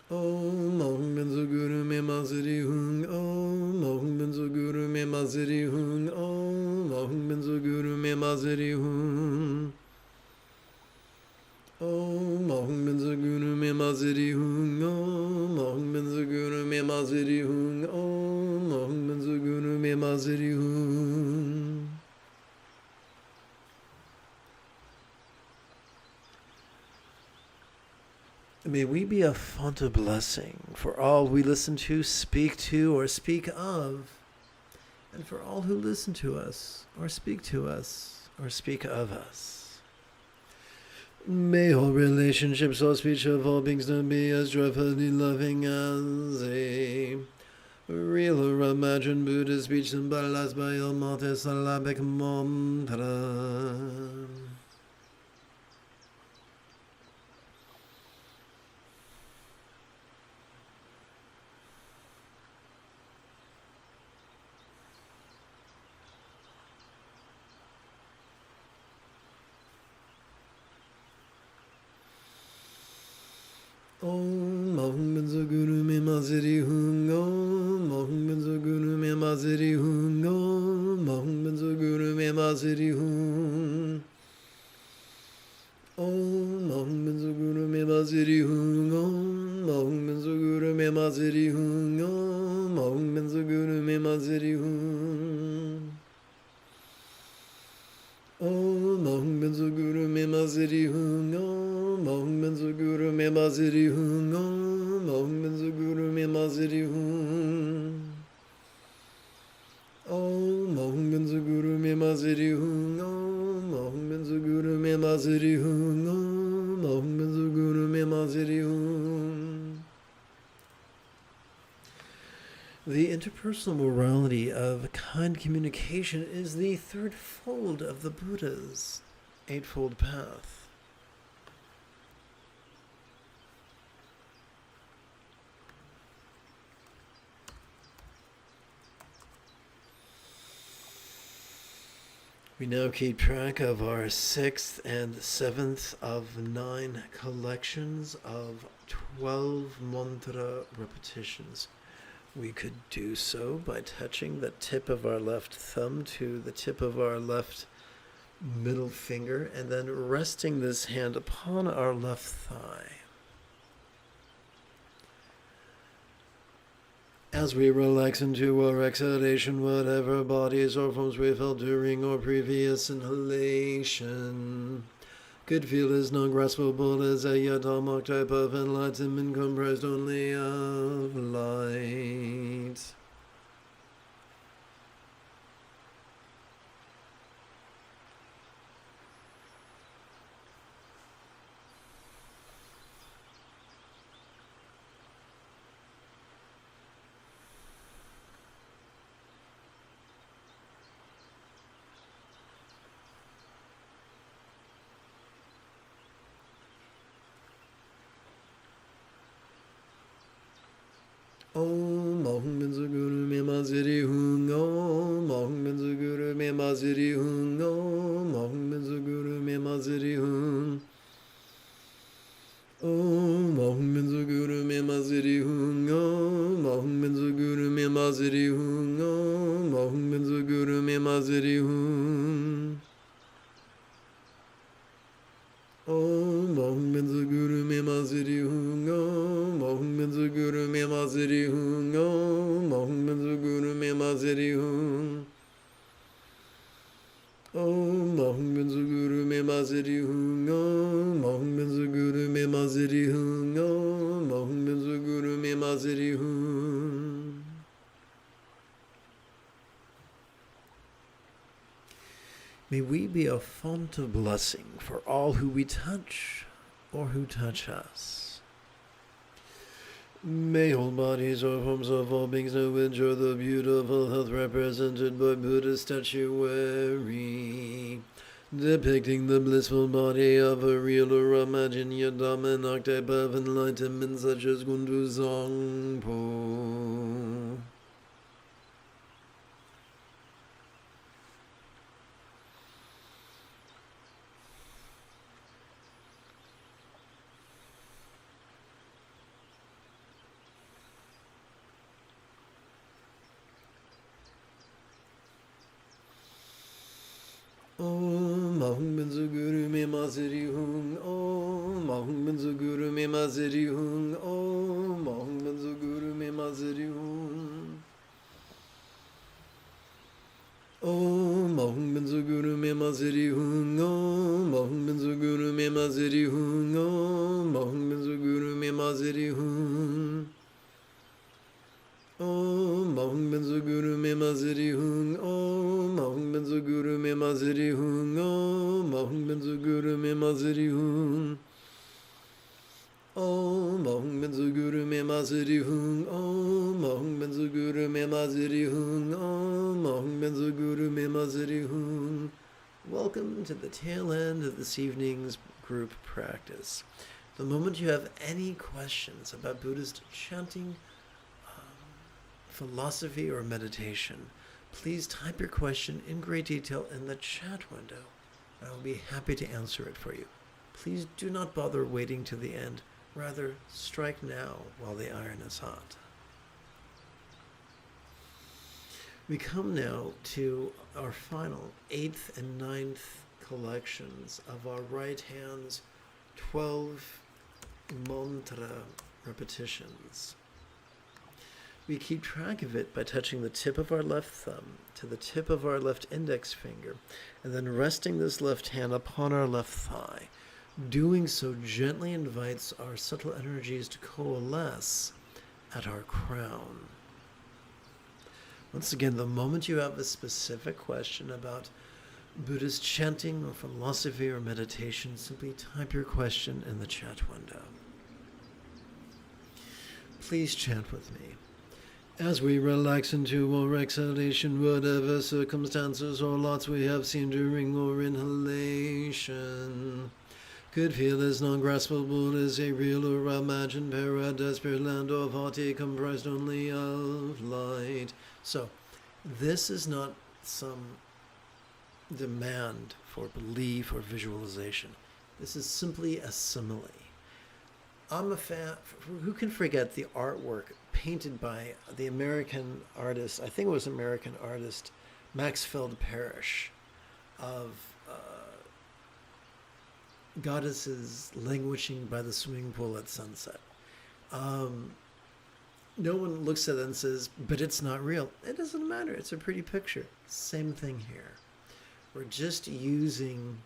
Om Ahum Benzo Guru Me Maziri Hung Om Ahum Benzo Guru Me Maziri Hung Om Ahum Benzo Guru Me Maziri Hung Om Ahum Benzo Guru Me Maziri Hung Om Ahum Benzo Guru Me Maziri Hung Om Ahum Benzo Guru Me Maziri Hung. May we be a font of blessing for all we listen to, speak to, or speak of, and for all who listen to us, or speak to us, or speak of us. May all relationships, all speech of all beings known be as joyfully loving as a Real or imagined Buddha speech symbolized by a multisyllabic mantra. Om Mahum Benzo Guru Me Maziri Hung Om Mahum Benzo Guru Me Maziri Hung Om Mahum Benzo Guru Me Maziri Hung Om Mahum Benzo Guru Me Maziri Hung Om Mahum Benzo Guru Me Maziri Hung Om Mahum Benzo Guru Me Maziri Hung Om Mahum Benzo Guru Me Maziri Hung Om Mahum Benzo Guru Me Maziri Hung Om Mahum Benzo Guru Me Maziri Hung Om Mahum Benzo Guru Me Maziri Hung Om Mahum Benzo Guru Me Maziri Hung Om Mahum Benzo Guru Me Maziri Hung. The interpersonal morality of kind communication is the third fold of the Buddha's Eightfold Path. We now keep track of our 6th and 7th of 9 collections of 12 mantra repetitions. We could do so by touching the tip of our left thumb to the tip of our left middle finger and then resting this hand upon our left thigh. As we relax into our exhalation, whatever bodies or forms we felt during or previous inhalation could feel as non-graspable as a atomic type of enlightenment comprised only of light. Om Mahum Benzo Guru Me Maziri Hung Om Mahum Benzo Guru Me Maziri Hung Om Mahum Benzo Guru Me Maziri Hung Om Mahum Benzo Guru Me Maziri Hung Om Mahum Benzo Guru Me Maziri Hung Om Mahum Benzo Guru Me Maziri Hung Om Mahum Benzo Guru Me Maziri Hung Om Mahum Benzo Guru Me Maziri Hung Om Mahum Benzo Guru Me Maziri Hung Om Mahum Benzo Guru Me Maziri Hung Om Mahum Benzo Guru Me Maziri Hung Om Mahum Benzo Guru Me Maziri Hung. May we be a font of blessing for all who we touch or who touch us. May all bodies or forms of all beings know which are the beautiful health represented by Buddha's statuary, depicting the blissful body of a real or imagined yet dominant type of enlightenment such as Gundu Zangpo. Om Mahum Benzo Guru Me Maziri Hung Om Mahum Benzo Guru Me Maziri Hung Om Mahum Benzo Guru Me Maziri Hung Om Mahum Benzo Guru Me Maziri Hung Om Mahum Benzo Guru Me Maziri Hung Om Mahum Benzo Guru Me Maziri Hung Om Mahum Benzo Guru Me Maziri Hung Om Mahum Benzo Guru Me Maziri Hung Om Mahum Benzo Guru Me Maziri Hung Om Mahung Benzu Guru Me Maziri Hung. Om Mahung Benzu Guru Me Maziri Hung. Om Mahung Benzu Guru Me Maziri Hung. Welcome to the tail end of this evening's group practice. The moment you have any questions about Buddhist chanting, philosophy, or meditation, please type your question in great detail in the chat window. I will be happy to answer it for you. Please do not bother waiting to the end. Rather, strike now while the iron is hot. We come now to our final 8th and 9th collections of our right hand's 12 mantra repetitions. We keep track of it by touching the tip of our left thumb to the tip of our left index finger, and then resting this left hand upon our left thigh. Doing so gently invites our subtle energies to coalesce at our crown. Once again, the moment you have a specific question about Buddhist chanting or philosophy or meditation, simply type your question in the chat window. Please chant with me. As we relax into our exhalation, whatever circumstances or lots we have seen during our inhalation could feel as non-graspable as a real or imagined paradise, land or party comprised only of light. So, this is not some demand for belief or visualization. This is simply a simile. I'm a fan. Who can forget the artwork painted by the American artist, I think it was American artist, Maxfield Parrish, of goddesses languishing by the swimming pool at sunset. No one looks at it and says, but it's not real. It doesn't matter. It's a pretty picture. Same thing here. We're just using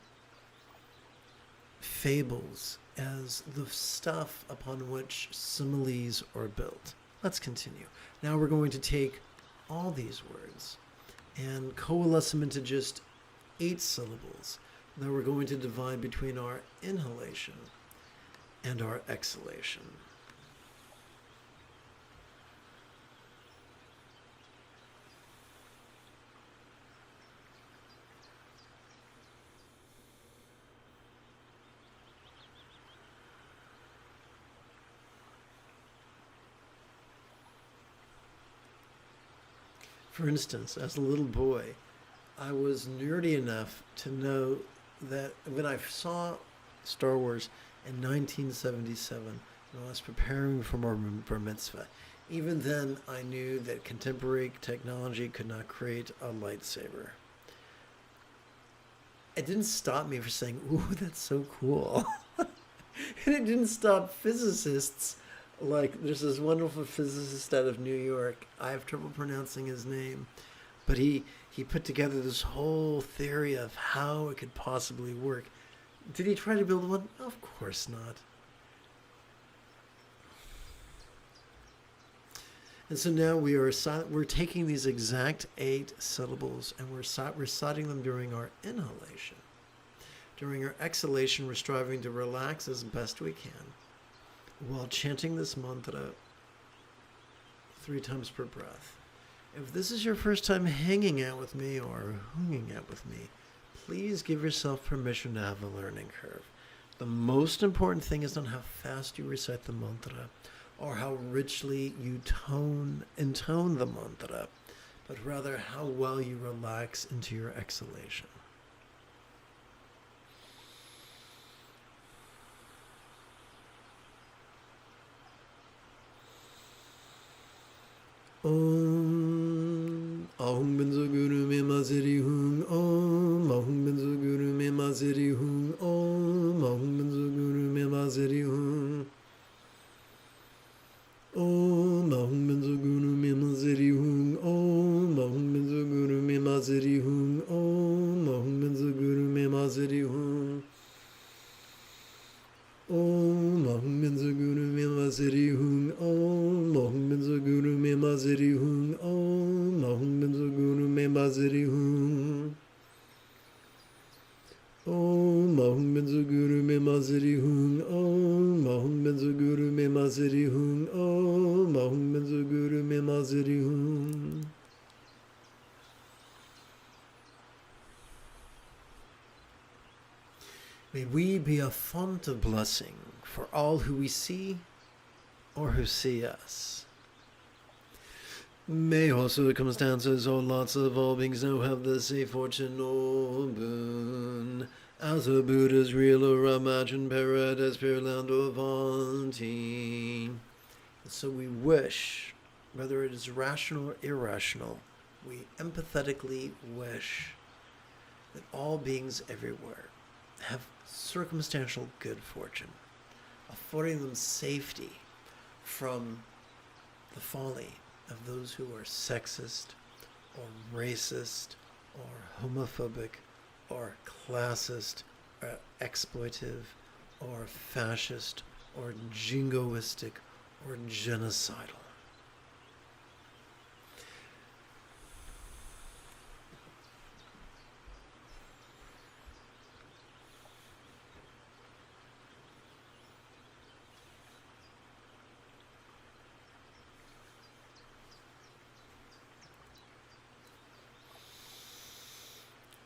fables as the stuff upon which similes are built. Let's continue. Now we're going to take all these words and coalesce them into just 8 syllables that we're going to divide between our inhalation and our exhalation. For instance, as a little boy, I was nerdy enough to know that when I saw Star Wars in 1977, when I was preparing for my bar mitzvah, even then I knew that contemporary technology could not create a lightsaber. It didn't stop me from saying, ooh, that's so cool. And it didn't stop physicists. Like, there's this wonderful physicist out of New York. I have trouble pronouncing his name. But he put together this whole theory of how it could possibly work. Did he try to build one? Of course not. And so now we're taking these exact 8 syllables and we're reciting them during our inhalation. During our exhalation, we're striving to relax as best we can, while chanting this mantra 3 times per breath. If this is your first time hanging out with me or hanging out with me, please give yourself permission to have a learning curve. The most important thing is not how fast you recite the mantra or how richly you intone the mantra, but rather how well you relax into your exhalation. Om Ahum Benzo Guru Me Maziri Hung. Om Ahum Benzo Guru Me Maziri Hung. Om Ahum Benzo Guru Me Maziri Hung. Om Ahum Benzo Guru Me Maziri Hung. Om Ahum Benzo Guru Me Maziri Hung. Om Ahum Benzo Guru Me Maziri Hung. Om Ahum Benzo Guru Me Maziri Hung. Om Ahum Benzo Guru Me Maziri Hung. Om Ahum Benzo Guru Me Maziri Hung. Om Mahum Benzo Guru Me Maziri Hung Om. Mahum Benzo Guru Me Maziri Hung Om. Mahum Benzo Guru Me Maziri Hung. May we be a font of blessing for all who we see or who see us. May all circumstances or lots of all beings now have the safe fortune or boon, as a Buddha's real or imagined paradise, Land or Avanti. So we wish, whether it is rational or irrational, we empathetically wish that all beings everywhere have circumstantial good fortune, affording them safety from the folly of those who are sexist or racist or homophobic or classist or exploitive or fascist or jingoistic or genocidal.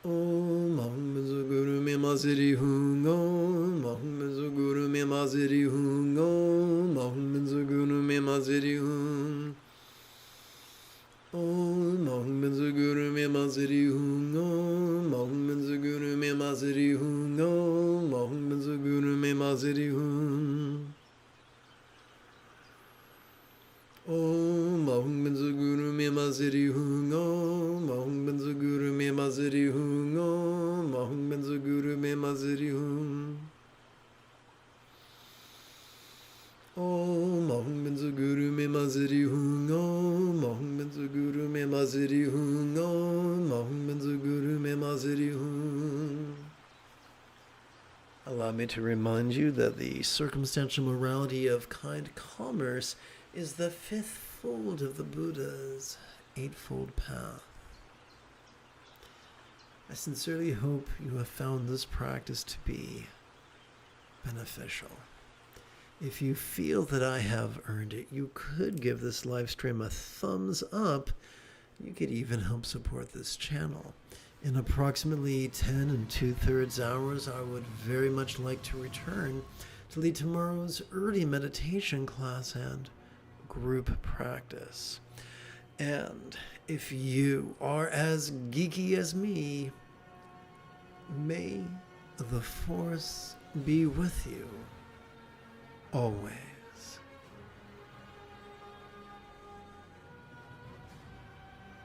Om Ahum Benzo Guru Me Maziri Hung Om. Ahum Benzo Guru Me Maziri Hung Om. Ahum Benzo Guru Me Maziri Hung. Om Ahum Benzo Guru Me Maziri Hung Om. Ahum Benzo Guru Me Maziri Hung Om. Ahum Benzo Guru Me Maziri Hung. Om Ahum Benzo Guru Me Maziri Hung Om. Ahum Benzo Guru Me Maziri Hung Om. Ahum Benzo Guru Me Maziri Hung. Om Ahum Benzo Guru Me Maziri Hung Om. Ahum Benzo Guru Me Maziri Hung Om. Ahum Benzo Guru Me Maziri Hung. Allow me to remind you that the circumstantial morality of kind commerce is the fifth fold of the Buddha's eightfold path. I sincerely hope you have found this practice to be beneficial. If you feel that I have earned it, you could give this live stream a thumbs up. You could even help support this channel. In approximately 10 2/3 hours, I would very much like to return to lead tomorrow's early meditation class and group practice. And if you are as geeky as me, may the Force be with you always.